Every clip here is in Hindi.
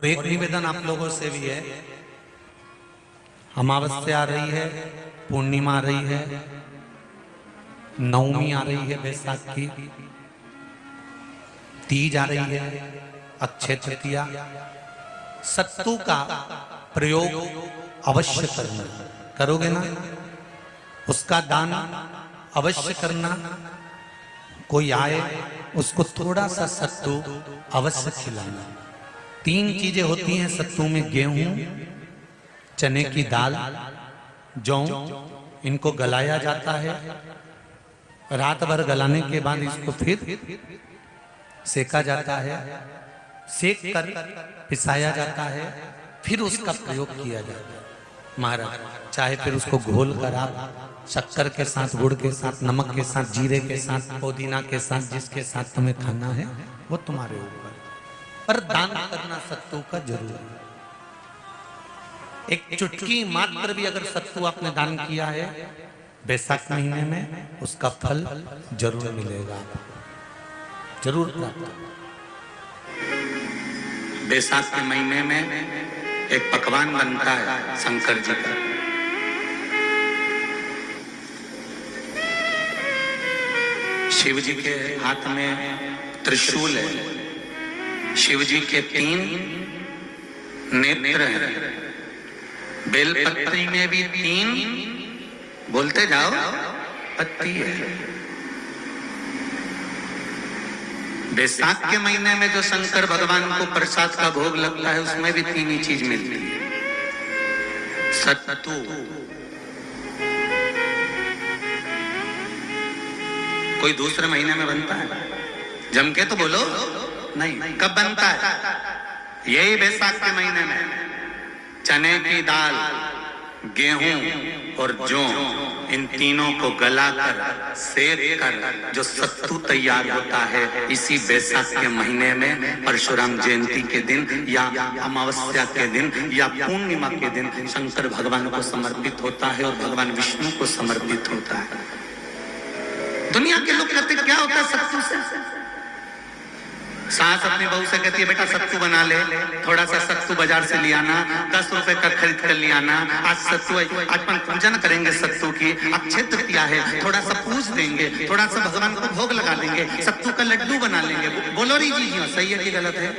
और एक निवेदन आप लोगों से भी है, अमावस्या आ रही है, पूर्णिमा आ रही है, नवमी आ रही है, बैसाख की तीज आ रही है, अक्षय तृतीया। सत्तू का प्रयोग अवश्य करना, करोगे ना? उसका दान अवश्य करना। कोई आए उसको थोड़ा सा सत्तू अवश्य खिलाना। 3 चीजें होती हैं सत्तू में, गेहूं, चने की दाल, जौ, इनको गलाया जाता है। रात भर गलाने के बाद इसको फिर सेका जाता है, सेक कर पिसाया जाता है, फिर उसका प्रयोग किया जाता है। महाराज चाहे फिर उसको घोल कर आप शक्कर के साथ, गुड़ के साथ, नमक के साथ, जीरे के साथ, पुदीना के साथ, जिसके साथ तुम्हें खाना है वो तुम्हारे ऊपर, पर दान करना सत्तू का जरूर है। एक चुटकी मात्र भी अगर सत्तू आपने दान किया है बैसाख महीने में, उसका फल जरूर मिलेगा, जरूर प्राप्त। बैसाख के महीने में एक पकवान बनता है शंकर जी का, शिव जी के हाथ में त्रिशूल है, शिव जी के 3 नेत्र हैं, बेलपत्री में भी 3, बोलते जाओ, पत्ती है। बैसाख के महीने में जो शंकर भगवान को प्रसाद का भोग लगता है उसमें भी 3 ही चीज मिलती है, सत्तू। कोई दूसरे महीने में बनता है? जम के तो बोलो नहीं। कब बनता है? यही बैसाख के महीने में। चने की दाल, गेहूं और जौ, इन तीनों को गलाकर सेक कर जो सत्तू तैयार होता है, इसी बैसाख के महीने में परशुराम जयंती के दिन या अमावस्या के दिन या पूर्णिमा के दिन शंकर भगवान को समर्पित होता है और भगवान विष्णु को समर्पित होता है। दुनिया के लोग कहते क्या होता है सत्तू से? सास अपनी बहू से कहती है बेटा सत्तू बना ले, थोड़ा सा सत्तू बाजार से ले आना, 10 रुपए का खरीद कर ले आना। आज सत्तू, आज अपन पूजन करेंगे सत्तू की, अक्षय तृतीया है, थोड़ा सा पूज देंगे, थोड़ा सा भगवान को भोग लगा देंगे, सत्तू का लड्डू बना लेंगे। बोलो री जी, सही है कि गलत है?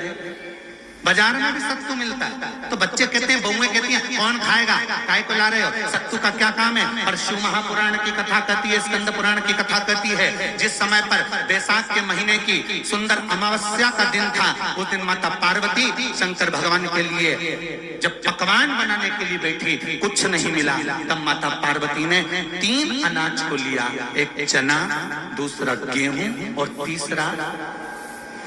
बाजार में भी सत्तू मिलता है, तो बच्चे कहते हैं, बहुएं कहती हैं कौन खाएगा, काय को ला रहे हो? सत्तू का क्या काम है? पर शिव महापुराण की कथा कहती है, स्कंद पुराण की कथा कहती है, जिस समय पर बैसाख के महीने की सुंदर अमावस्या का दिन था, उस दिन माता पार्वती शंकर भगवान के लिए जब पकवान बनाने के लिए बैठी, कुछ नहीं मिला, तब माता पार्वती ने 3 अनाज को लिया, एक चना, दूसरा गेहूं और तीसरा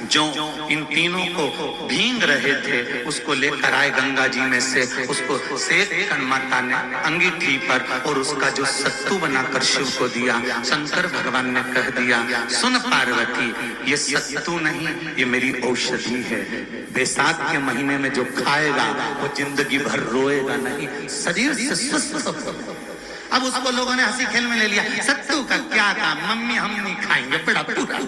जो, इन तीनों को भींग रहे थे उसको लेकर आए गंगा जी में से, उसको सेक कर माता ने अंगीठी पर और उसका जो सत्तू बनाकर शिव को दिया। शंकर भगवान ने कह दिया, सुन पार्वती, ये सत्तू नहीं, ये मेरी औषधि है। बैसाख के महीने में जो खाएगा वो जिंदगी भर रोएगा नहीं, शरीर से स्वस्थ होगा। अब उसको लोगों ने हंसी खेल में ले लिया, सत्तू का क्या काम, मम्मी हम नहीं खाएंगे, बड़ा पूरा।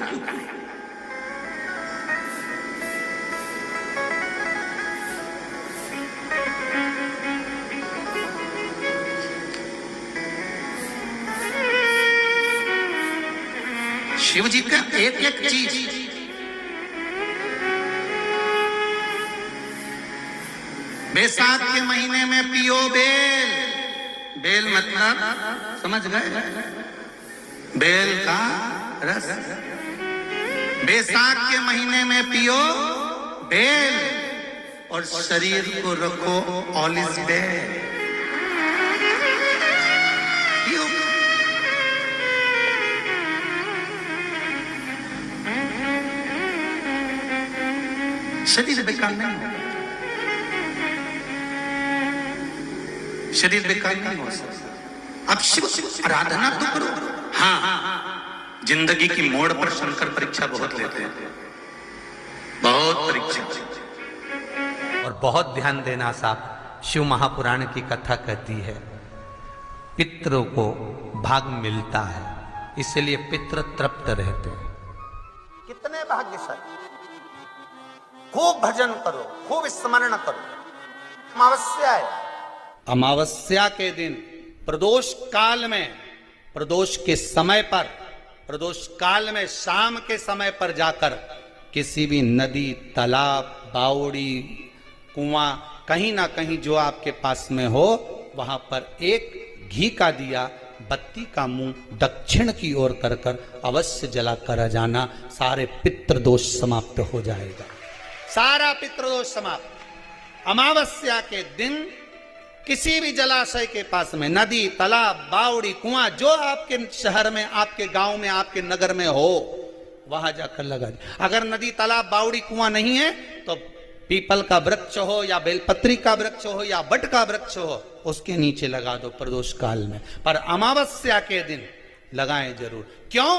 शिव जी का एक एक चीज, बैसाख के महीने में पियो बेल। बेल मतलब समझ गए? बेल का रस। बैसाख के महीने में पियो बेल और शरीर को रखो ऑलिव बेल। शरीर बेकार नहीं हो, शरीर बेकार नहीं हो सकता। अब शिव आराधना तो करो। हाँ, जिंदगी की मोड़ पर शंकर परीक्षा बहुत लेते हैं, बहुत परीक्षा। और बहुत ध्यान देना साहब, शिव महापुराण की कथा कहती है पितरों को भाग मिलता है, इसलिए पितृ तृप्त रहते हैं। कितने भाग्यशाली। खूब भजन करो, खूब स्मरण करो। अमावस्या है, अमावस्या के दिन प्रदोष काल में, प्रदोष के समय पर, प्रदोष काल में शाम के समय पर जाकर किसी भी नदी, तालाब, बावड़ी, कुआं, कहीं ना कहीं जो आपके पास में हो, वहां पर एक घी का दिया, बत्ती का मुंह दक्षिण की ओर कर कर अवश्य जला कर जाना। सारे पितृदोष समाप्त हो जाएगा, सारा पितृदोष समाप्त। अमावस्या के दिन किसी भी जलाशय के पास में, नदी, तालाब, बावड़ी, कुआं, जो आपके शहर में, आपके गांव में, आपके नगर में हो, वहां जाकर लगा दे। अगर नदी, तालाब, बावड़ी, कुआं नहीं है तो पीपल का वृक्ष हो या बेलपत्री का वृक्ष हो या बट का वृक्ष हो, उसके नीचे लगा दो प्रदोष काल में। पर अमावस्या के दिन लगाएं जरूर। क्यों?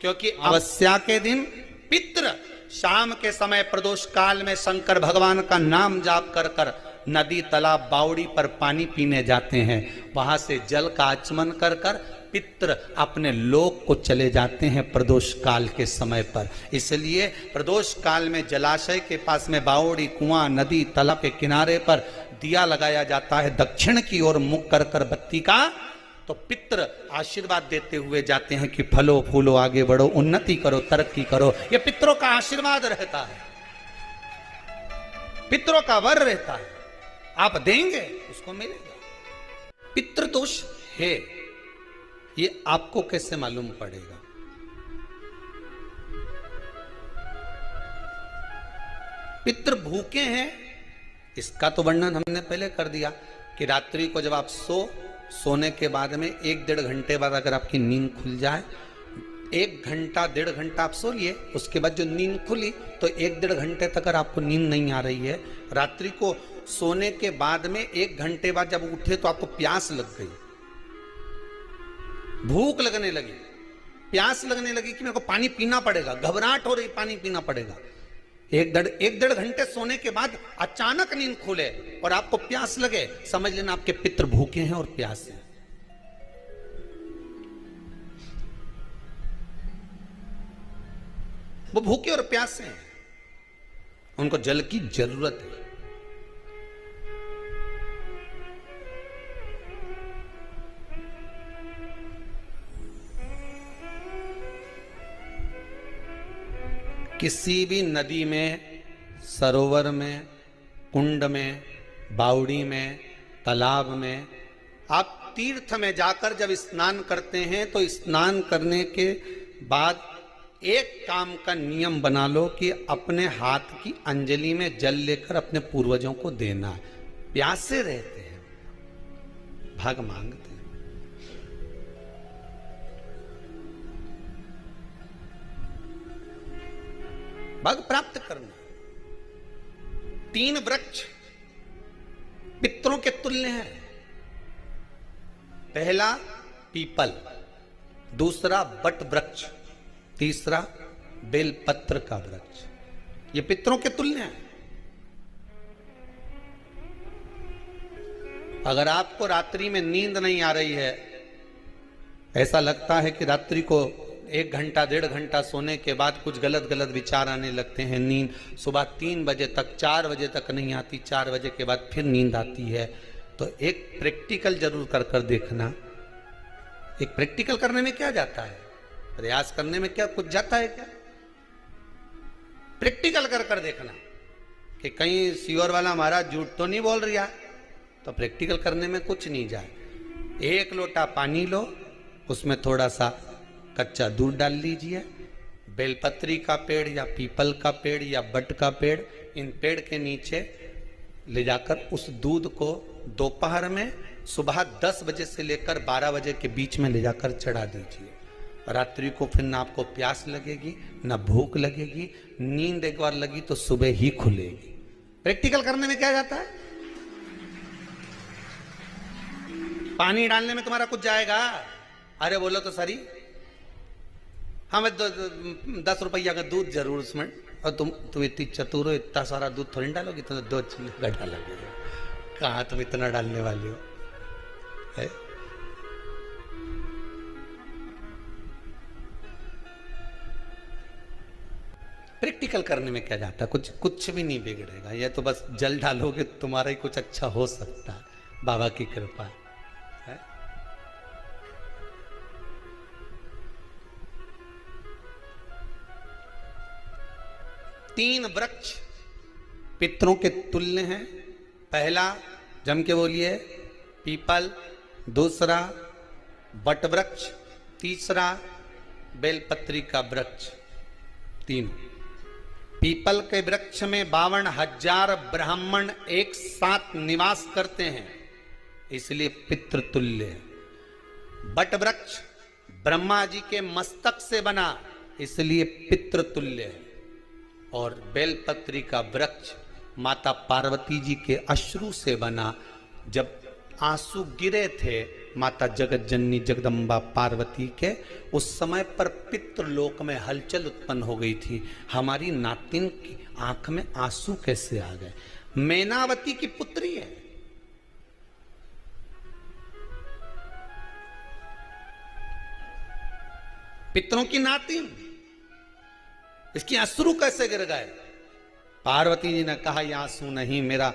क्योंकि अमावस्या के दिन पितृ शाम के समय प्रदोष काल में शंकर भगवान का नाम जाप कर कर नदी, तालाब, बावड़ी पर पानी पीने जाते हैं। वहां से जल का आचमन कर कर पितृ अपने लोक को चले जाते हैं प्रदोष काल के समय पर। इसलिए प्रदोष काल में जलाशय के पास में, बावड़ी, कुआं, नदी, तालाब के किनारे पर दिया लगाया जाता है दक्षिण की ओर मुख कर कर बत्ती का। तो पितृ आशीर्वाद देते हुए जाते हैं कि फलो फूलो, आगे बढ़ो, उन्नति करो, तरक्की करो। यह पितरों का आशीर्वाद रहता है, पितरों का वर रहता है। आप देंगे उसको मिलेगा। पितृदोष है, ये आपको कैसे मालूम पड़ेगा? पितृ भूखे हैं, इसका तो वर्णन हमने पहले कर दिया कि रात्रि को जब आप सोने के बाद में 1-1.5 घंटे बाद अगर आपकी नींद खुल जाए, 1 घंटा 1.5 घंटा आप सो लिए, उसके बाद जो नींद खुली तो 1-1.5 घंटे तक अगर आपको नींद नहीं आ रही है, रात्रि को सोने के बाद में 1 घंटे बाद जब उठे तो आपको प्यास लग गई, भूख लगने लगी, प्यास लगने लगी कि मेरे को पानी पीना पड़ेगा, घबराहट हो रही, पानी पीना पड़ेगा। 1-1.5 घंटे सोने के बाद अचानक नींद खुले और आपको प्यास लगे, समझ लेना आपके पितृ भूखे हैं और प्यास है। वो भूखे और प्यासे हैं, उनको जल की जरूरत है। किसी भी नदी में, सरोवर में, कुंड में, बावड़ी में, तालाब में, आप तीर्थ में जाकर जब स्नान करते हैं तो स्नान करने के बाद एक काम का नियम बना लो कि अपने हाथ की अंजलि में जल लेकर अपने पूर्वजों को देना है। प्यासे रहते हैं, भाग मांगते हैं। भाग प्राप्त करना। 3 वृक्ष पितरों के तुल्य हैं। पहला पीपल, दूसरा बट वृक्ष, तीसरा बेलपत्र का वृक्ष। ये पितरों के तुल्य हैं। अगर आपको रात्रि में नींद नहीं आ रही है, ऐसा लगता है कि रात्रि को 1 घंटा 1.5 घंटा सोने के बाद कुछ गलत गलत विचार आने लगते हैं, नींद सुबह 3 बजे तक, 4 बजे तक नहीं आती, 4 बजे के बाद फिर नींद आती है, तो एक प्रैक्टिकल जरूर कर कर देखना। एक प्रैक्टिकल करने में क्या जाता है, प्रयास करने में क्या कुछ जाता है क्या? प्रैक्टिकल कर कर देखना कि कहीं सियोर वाला महाराज झूठ तो नहीं बोल रहा, तो प्रैक्टिकल करने में कुछ नहीं जाए। 1 लोटा पानी लो, उसमें थोड़ा सा कच्चा दूध डाल लीजिए, बेलपत्री का पेड़ या पीपल का पेड़ या बट का पेड़, इन पेड़ के नीचे ले जाकर उस दूध को दोपहर में सुबह 10 बजे से लेकर 12 बजे के बीच में ले जाकर चढ़ा दीजिए। रात्रि को फिर ना आपको प्यास लगेगी, ना भूख लगेगी, नींद एक बार लगी तो सुबह ही खुलेगी। प्रैक्टिकल करने में क्या जाता है? पानी डालने में तुम्हारा कुछ जाएगा? अरे बोलो तो सरी, हमें 10 रुपया का दूध जरूर उसमें, और तुम इतनी चतुर हो, इतना सारा दूध थोड़ी डालोगी, तो 2 चिल्ली डालोगे। कहाँ तुम इतना डालने वाली हो है? प्रैक्टिकल करने में क्या जाता है, कुछ भी नहीं बिगड़ेगा। ये तो बस जल डालोगे तुम्हारा ही कुछ अच्छा हो सकता है, बाबा की कृपा है। तीन वृक्ष पितरों के तुल्य हैं। पहला जम के बोलिए पीपल, दूसरा बट वृक्ष, तीसरा बेलपत्री का वृक्ष। तीन पीपल के वृक्ष में 52,000 ब्राह्मण एक साथ निवास करते हैं, इसलिए पितृतुल्य है। बट वृक्ष ब्रह्मा जी के मस्तक से बना, इसलिए पितृतुल्य है। और बेलपत्री का वृक्ष माता पार्वती जी के अश्रु से बना। जब आंसू गिरे थे माता जगत जननी जगदम्बा पार्वती के, उस समय पर पितृलोक में हलचल उत्पन्न हो गई थी। हमारी नातिन की आंख में आंसू कैसे आ गए? मैनावती की पुत्री है, पितरों की नातिन, इसकी अश्रु कैसे गिर गए? पार्वती जी ने कहा, यह आंसू नहीं, मेरा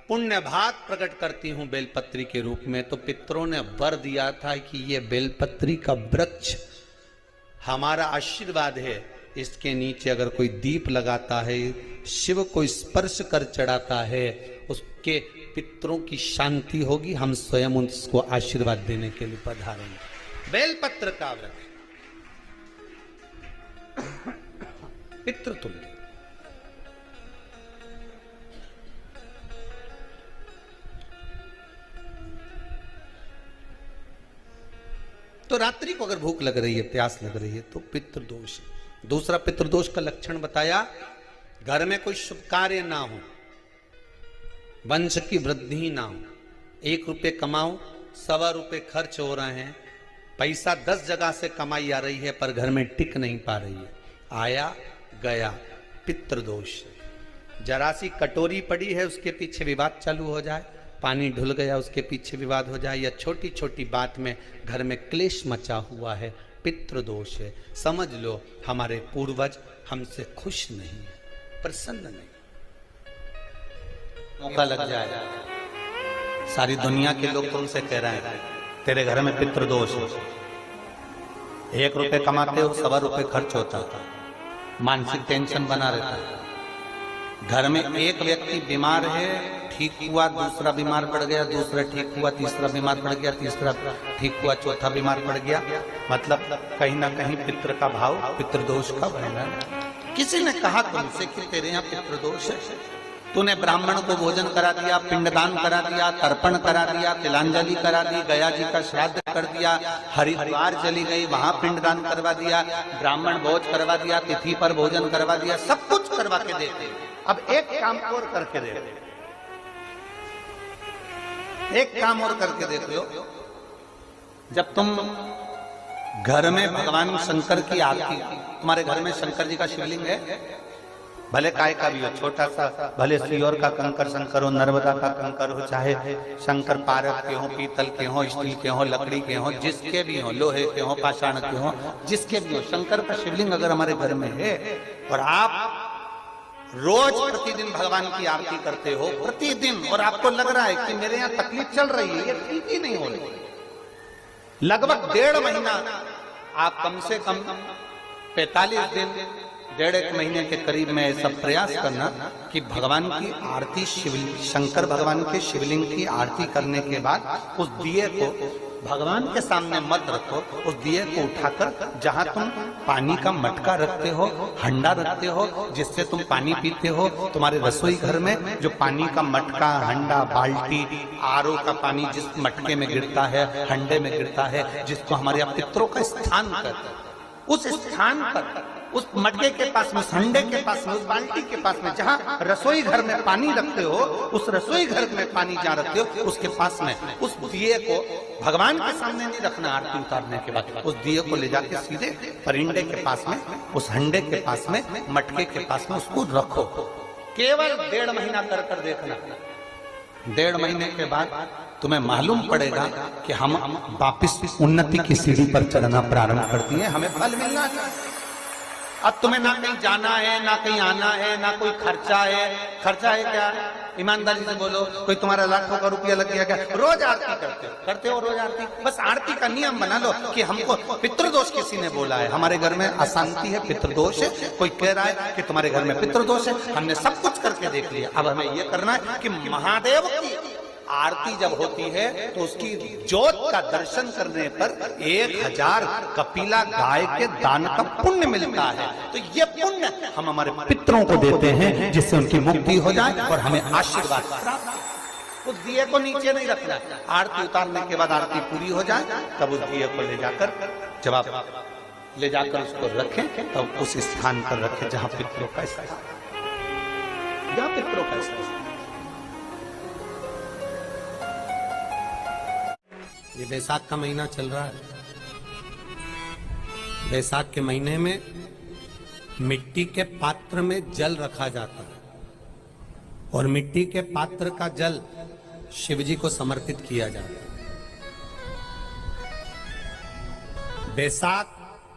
पुण्य भाग प्रकट करती हूं बेलपत्री के रूप में। तो पितरों ने वर दिया था कि यह बेलपत्री का वृक्ष हमारा आशीर्वाद है, इसके नीचे अगर कोई दीप लगाता है, शिव को स्पर्श कर चढ़ाता है, उसके पितरों की शांति होगी। हम स्वयं उसको आशीर्वाद देने के लिए पधारेंगे। बेलपत्र का वृक्ष पितृतुल्य। तो रात्रि को अगर भूख लग रही है, प्यास लग रही है, तो पितृदोष। दूसरा पितृदोष का लक्षण बताया, घर में कोई शुभ कार्य ना हो, वंश की वृद्धि ना हो। 1 रुपये कमाओ, 1.25 रुपये खर्च हो रहे हैं, पैसा 10 जगह से कमाई आ रही है पर घर में टिक नहीं पा रही है, आया गया, पितृदोष। जरा सी कटोरी पड़ी है, उसके पीछे विवाद चालू हो जाए, पानी ढुल गया, उसके पीछे विवाद हो जाए, या छोटी छोटी बात में घर में क्लेश मचा हुआ है, पितृदोष है। समझ लो हमारे पूर्वज हमसे खुश नहीं है, प्रसन्न नहीं। मौका लग जाए, सारी दुनिया के लोग तुमसे कह रहे हैं तेरे घर में पितृदोष है, 1 रुपये कमाते हो, 1.25 रुपये खर्च होता था, मानसिक टेंशन बना रहता है। घर में एक व्यक्ति बीमार है, ठीक हुआ, दूसरा बीमार पड़ गया, दूसरा ठीक हुआ, तीसरा बीमार पड़ गया, तीसरा ठीक हुआ, चौथा बीमार पड़ गया। मतलब कहीं ना कहीं पितृ का भाव, पितृदोष का वर्णन। किसी ने कहा तुमसे कि तेरे यहाँ पितृदोष है, तूने ब्राह्मण को भोजन करा दिया, पिंडदान करा दिया, तर्पण करा दिया, तिलांजलि करा दी, गया जी का श्राद्ध कर दिया, हरिद्वार चली गई, वहां पिंडदान करवा दिया, ब्राह्मण भोज करवा दिया, तिथि पर भोजन करवा दिया, सब कुछ करवा के देते। अब एक काम और करके दे, एक काम और करके देख लो। जब तुम घर में भगवान शंकर की आरती, तुम्हारे घर में शंकर जी का शिवलिंग है, भले काय का भी हो, छोटा सा, भले सियोर का कंकर शंकर हो, नर्मदा का कंकर हो, चाहे शंकर पारक के हो, पीतल के हो, स्टील के हो, लकड़ी के हो, जिसके भी हो, लोहे के हो, पाषाण के हो, जिसके भी हो, शंकर का शिवलिंग अगर हमारे घर में है और आप रोज प्रतिदिन भगवान की आरती करते हो, प्रतिदिन, और आपको लग रहा है कि मेरे यहाँ तकलीफ चल रही है, ये ठीक ही नहीं हो रही, लगभग 1.5 महीना आप कम से कम 45 दिन, 1.5 महीने के करीब में ऐसा प्रयास करना कि भगवान की आरती, शंकर भगवान के शिवलिंग की आरती करने के बाद उस दिए को भगवान के सामने मत रखो, उस दिए को उठाकर जहां तुम पानी का मटका रखते हो, हंडा रखते हो, जिससे तुम पानी पीते हो, तुम्हारे रसोई घर में जो पानी का मटका, हंडा, बाल्टी, आरओ का पानी जिस मटके में गिरता है, हंडे में गिरता है, जिसको हमारे यहाँ पितरों का स्थान कहते हैं, उस स्थान पर, उस मटके के पास में, हंडे के पास में, उस बाल्टी के पास में, जहां रसोई घर में पानी रखते हो, उस रसोई घर में पानी जहां रखते हो, उसके पास में उस दिए को भगवान के सामने नहीं रखना। आरती उतारने के बाद उस दिए को ले जाके सीधे परिंडे के पास में, उस हंडे के पास में, मटके के पास में उसको रखो। केवल 1.5 महीना कर देखना। 1.5 महीने के बाद तुम्हें मालूम पड़ेगा कि हम वापिस उन्नति की सीढ़ी पर चढ़ना प्रारंभ करती है, हमें फल मिलना चाहिए। अब तुम्हें ना कहीं जाना है, ना कहीं आना है, ना कोई खर्चा है। खर्चा है क्या? ईमानदारी से बोलो, कोई तुम्हारा लाखों का रुपया लग गया क्या? रोज आरती करते हो रोज आरती। बस आरती का नियम बना लो कि हमको पितृदोष किसी ने बोला है, हमारे घर में अशांति है, पितृदोष है, कोई कह रहा है कि तुम्हारे घर में पितृदोष है। हमने सब कुछ करके देख लिया, अब हमें ये करना है कि महादेव की आरती जब होती है तो उसकी ज्योत का दर्शन करने पर 1000 कपिला गाय के दान का पुण्य मिलता है। तो ये पुण्य हम हमारे पितरों को देते हैं, जिससे उनकी मुक्ति हो जाए और हमें आशीर्वाद प्राप्त। उस दिए को नीचे नहीं रखना, आरती उतारने के बाद आरती पूरी हो जाए तब उस दिए को ले जाकर, जब आप ले जाकर उसको रखें तब उस स्थान पर रखें जहां पितरों का स्थान, जहां पितरों का स्थान। ये बैसाख का महीना चल रहा है। बैसाख के महीने में मिट्टी के पात्र में जल रखा जाता है और मिट्टी के पात्र का जल शिव जी को समर्पित किया जाता है। बैसाख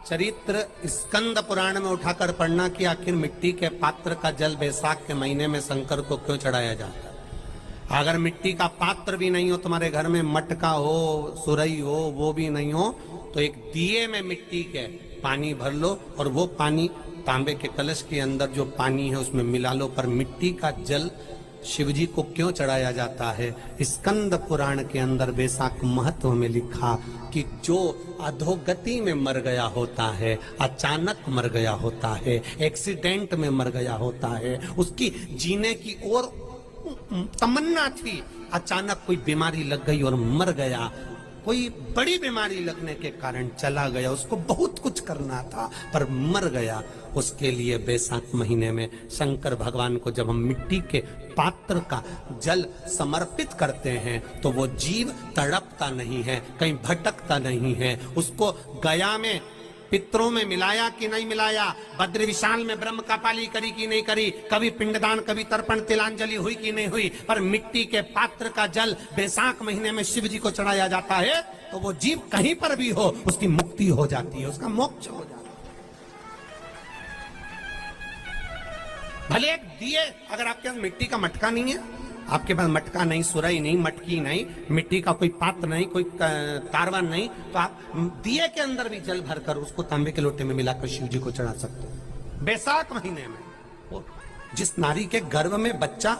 चरित्र स्कंद पुराण में उठाकर पढ़ना कि आखिर मिट्टी के पात्र का जल बैसाख के महीने में शंकर को क्यों चढ़ाया जाता है। अगर मिट्टी का पात्र भी नहीं हो तुम्हारे घर में, मटका हो, सुरई हो, वो भी नहीं हो, तो एक दिए में मिट्टी के पानी भर लो और वो पानी तांबे के कलश के अंदर जो पानी है उसमें मिला लो। पर मिट्टी का जल शिव जी को क्यों चढ़ाया जाता है? स्कंद पुराण के अंदर बैसाख महत्व में लिखा कि जो अधोगति में मर गया होता है, अचानक मर गया होता है, एक्सीडेंट में मर गया होता है, उसकी जीने की ओर तमन्ना थी, अचानक कोई बीमारी लग गई और मर गया, कोई बड़ी बीमारी लगने के कारण चला गया, उसको बहुत कुछ करना था पर मर गया, उसके लिए बैसाख महीने में शंकर भगवान को जब हम मिट्टी के पात्र का जल समर्पित करते हैं तो वो जीव तड़पता नहीं है, कहीं भटकता नहीं है। उसको गया में पितरों में मिलाया कि नहीं मिलाया, बद्र विशाल में ब्रह्म का पाली करी कि नहीं करी, कभी पिंडदान, कभी तर्पण, तिलांजलि हुई कि नहीं हुई, पर मिट्टी के पात्र का जल बैसाख महीने में शिव जी को चढ़ाया जाता है तो वो जीव कहीं पर भी हो उसकी मुक्ति हो जाती है, उसका मोक्ष हो जाता है। भले एक दिए, अगर आपके पास मिट्टी का मटका नहीं है, आपके पास मटका नहीं, सुराई नहीं, मटकी नहीं, मिट्टी का कोई पात्र नहीं, कोई कारवान नहीं, तो आप दिए के अंदर भी जल भरकर उसको तांबे के लोटे में मिलाकर शिव जी को चढ़ा सकते हो। बैसाख महीने में जिस नारी के गर्भ में बच्चा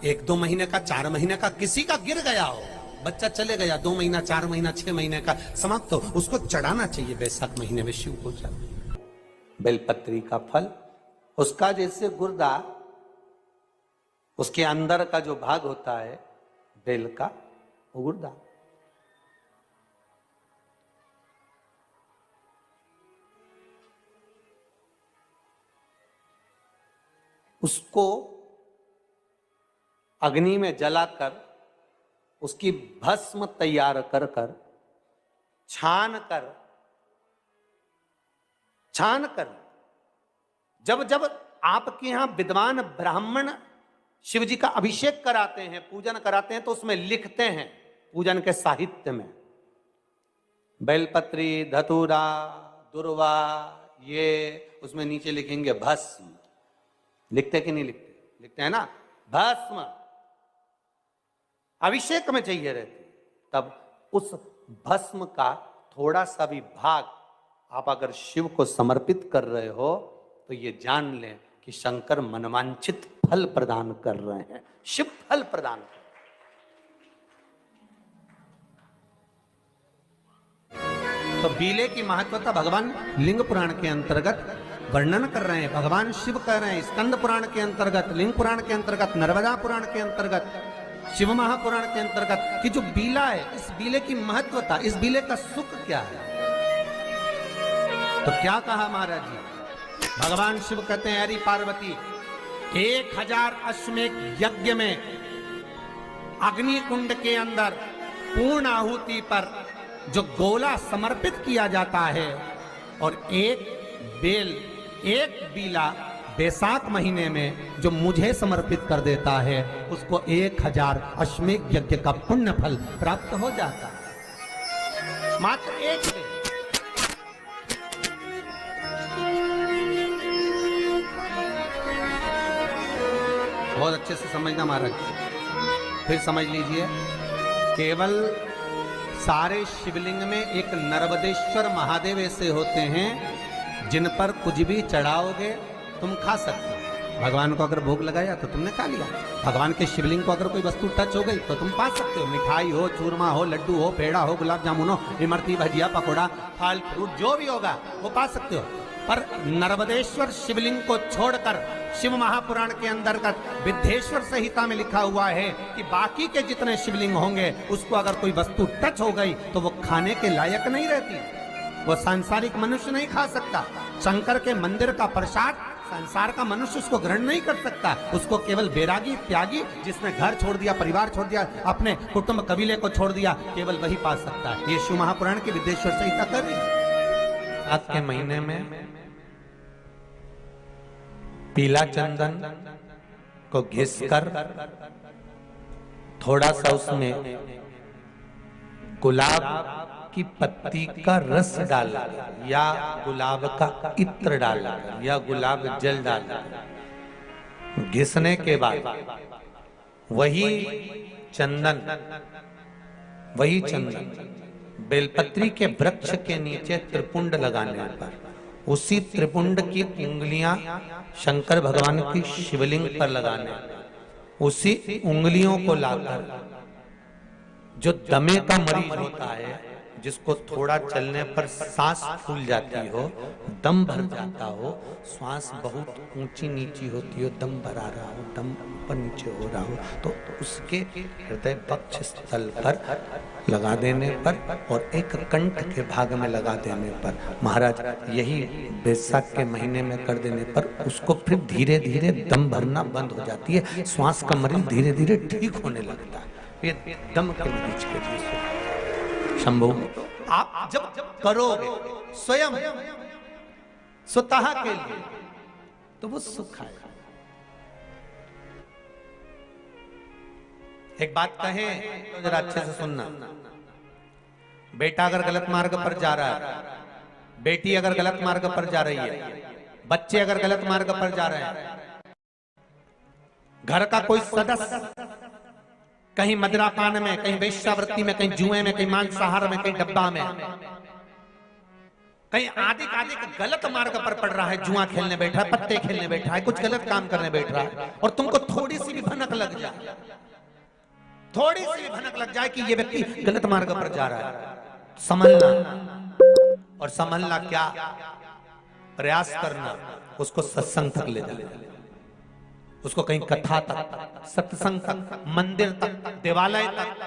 1-2 महीने का, 4 महीने का किसी का गिर गया हो, बच्चा चले गया 2 महीना, 4 महीना, 6 महीने का समाप्त हो, उसको चढ़ाना चाहिए बैसाख महीने में शिव को। बेलपत्री का फल, उसका जैसे गुर्दा, उसके अंदर का जो भाग होता है बेल का, वो गुर्दा, उसको अग्नि में जलाकर उसकी भस्म तैयार कर छान कर जब आपके यहां विद्वान ब्राह्मण शिव जी का अभिषेक कराते हैं, पूजन कराते हैं, तो उसमें लिखते हैं पूजन के साहित्य में बेलपत्री, धतूरा, दुर्वा, ये उसमें नीचे लिखेंगे भस्म। लिखते कि नहीं लिखते? लिखते हैं ना, भस्म अभिषेक में चाहिए रहती। तब उस भस्म का थोड़ा सा भी भाग आप अगर शिव को समर्पित कर रहे हो तो ये जान लें कि शंकर मनवांछित फल प्रदान कर रहे हैं, शिव फल प्रदान कर रहे हैं। तो बीले की महत्वता भगवान लिंग पुराण के अंतर्गत वर्णन कर रहे हैं, भगवान शिव कह रहे हैं। स्कंद पुराण के अंतर्गत, लिंग पुराण के अंतर्गत, नर्मदा पुराण के अंतर्गत, शिव महापुराण के अंतर्गत कि जो बीला है, इस बीले की महत्वता, इस बीले का सुख क्या है। तो क्या कहा महाराज जी? भगवान शिव कहते हैं, अरे पार्वती, 1000 अश्वमेध यज्ञ में अग्नि कुंड के अंदर पूर्ण आहुति पर जो गोला समर्पित किया जाता है और एक बीला बैसाख महीने में जो मुझे समर्पित कर देता है उसको 1000 अश्वमेध यज्ञ का पुण्य फल प्राप्त हो जाता है। मात्र एक बेल। बहुत अच्छे से समझना महाराज, फिर समझ लीजिए। केवल सारे शिवलिंग में एक नर्मदेश्वर महादेव ऐसे होते हैं जिन पर कुछ भी चढ़ाओगे तुम खा सकते हो। भगवान को अगर भोग लगाया तो तुमने खा लिया। भगवान के शिवलिंग को अगर कोई वस्तु टच हो गई तो तुम पा सकते हो। मिठाई हो, चूरमा हो, लड्डू हो, पेड़ा हो, गुलाब जामुन हो, इमरती, भजिया, पकौड़ा, फल फ्रूट जो भी होगा वो पा सकते हो। पर नर्मदेश्वर शिवलिंग को छोड़कर शिव महापुराण के अंतर्गत विद्धेश्वर संहिता में लिखा हुआ है कि बाकी के जितने शिवलिंग होंगे उसको अगर कोई वस्तु टच हो गई तो वो खाने के लायक नहीं रहती, वो सांसारिक मनुष्य नहीं खा सकता। शंकर के मंदिर का प्रसाद संसार का मनुष्य उसको ग्रहण नहीं कर सकता। उसको केवल बैरागी, त्यागी, जिसने घर छोड़ दिया, परिवार छोड़ दिया, अपने कुटुंब कबीले को छोड़ दिया, केवल वही पा सकता है। ये शिव महापुराण की विद्धेश्वर संहिता कर रही है। आज के महीने में पीला चंदन को घिसकर थोड़ा सा उसमें गुलाब की पत्ती का रस डाला या गुलाब का इत्र डाला या गुलाब जल डाला, घिसने के बाद वही चंदन बेलपत्री के वृक्ष के नीचे त्रिपुंड लगाने पर उसी त्रिपुंड की उंगलियां शंकर भगवान की शिवलिंग पर लगाने, उसी उंगलियों को लाकर जो दमे का मरीज होता है, जिसको थोड़ा चलने पर सांस फूल जाती हो, दम भर जाता हो, श्वास बहुत ऊंची नीची होती हो, दम भरा रहा हो, दम ऊपर नीचे हो रहा हो, तो उसके हृदय पक्ष स्थल पर लगा देने पर और एक कंठ के भाग में लगा देने पर, महाराज यही बैसाख के महीने में कर देने पर उसको फिर धीरे धीरे दम भरना बंद हो जाती है, श्वास का मरीज धीरे धीरे ठीक होने लगता है। ये दम के मरीज के लिए शंभु आप जब करोगे स्वयं स्वतः के लिए तो वो सुख आएगा। एक बात कहें तो जरा अच्छे से सुनना। बेटा अगर गलत मार्ग पर जा रहा है, बेटी अगर गलत मार्ग पर जा रही है, बच्चे अगर गलत मार्ग पर जा रहे हैं, घर का कोई सदस्य कहीं मदिरापान में, कहीं वेश्यावृत्ति में, कहीं जुए में, कहीं मांसाहार में, कहीं डब्बा में, कहीं आदि गलत मार्ग पर पड़ रहा है, जुआ खेलने बैठा है, पत्ते खेलने बैठा है, कुछ गलत काम करने बैठ रहा है, और तुमको थोड़ी सी भी भनक लग जाए, थोड़ी सी भी भनक लग जाए कि ये व्यक्ति गलत मार्ग पर जा रहा है, समझना। और समझना क्या, प्रयास करना उसको सत्संग तक ले जाना, उसको कहीं कथा तक, सत्संग तक, मंदिर तक, देवालय तक,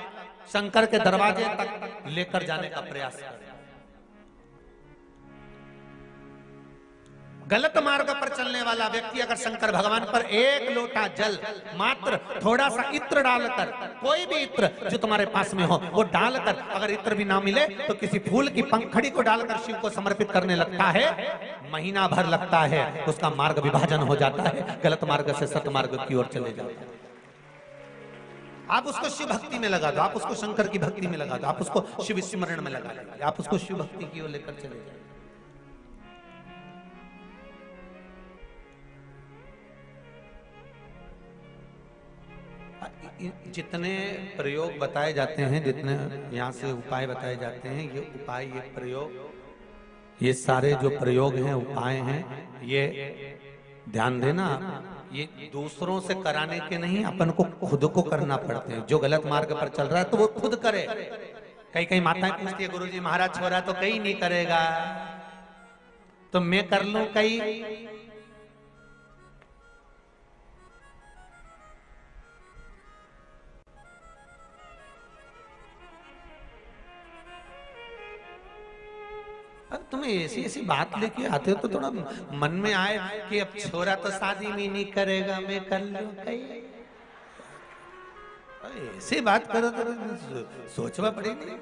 शंकर के दरवाजे तक लेकर जाने का प्रयास करें। गलत मार्ग पर चलने वाला व्यक्ति अगर शंकर भगवान पर एक लोटा जल, मात्र थोड़ा सा इत्र डालकर, कोई भी इत्र जो तुम्हारे पास में हो वो डालकर, अगर इत्र भी ना मिले तो किसी फूल की पंखड़ी को डालकर शिव को समर्पित करने लगता है, महीना भर लगता है, उसका मार्ग विभाजन हो जाता है, गलत मार्ग से सतमार्ग की ओर चले जाता है। आप उसको शिव भक्ति में लगा दो, आप उसको शंकर की भक्ति में लगा दो, आप उसको शिव स्मरण में लगा लीजिए, आप उसको शिव भक्ति की ओर लेकर चले जाए। जितने प्रयोग बताए जाते हैं, जितने यहाँ से उपाय बताए जाते हैं, ये उपाय, ये प्रयोग, ये सारे जो प्रयोग हैं, उपाय हैं, ये ध्यान देना, ये दूसरों से कराने के नहीं, अपन को खुद को करना पड़ते हैं। जो गलत मार्ग पर चल रहा है तो वो खुद करे। कई माताएं पूछती है, गुरुजी महाराज छोरा तो कहीं नहीं करेगा, तो मैं कर लूं कहीं? अब तुम्हें ऐसी ऐसी बात लेके आते हो तो थोड़ा मन में आए कि अब छोरा तो शादी में नहीं करेगा, मैं कर लूं कहीं। ऐसी बात करो तो सोचना पड़ेगा।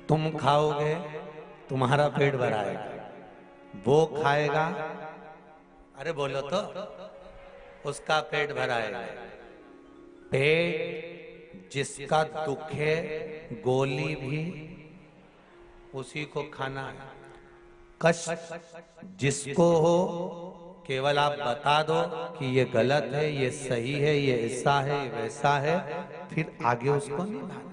तुम खाओगे तुम्हारा पेट भराएगा, वो खाएगा अरे बोलो तो, उसका पेट भरा है। पेट जिसका दुख है, गोली भी उसी को खाना है। कष्ट जिसको हो, केवल आप बता दो कि ये गलत है, ये सही है, ये ऐसा है, वैसा है, फिर आगे उसको निभाना।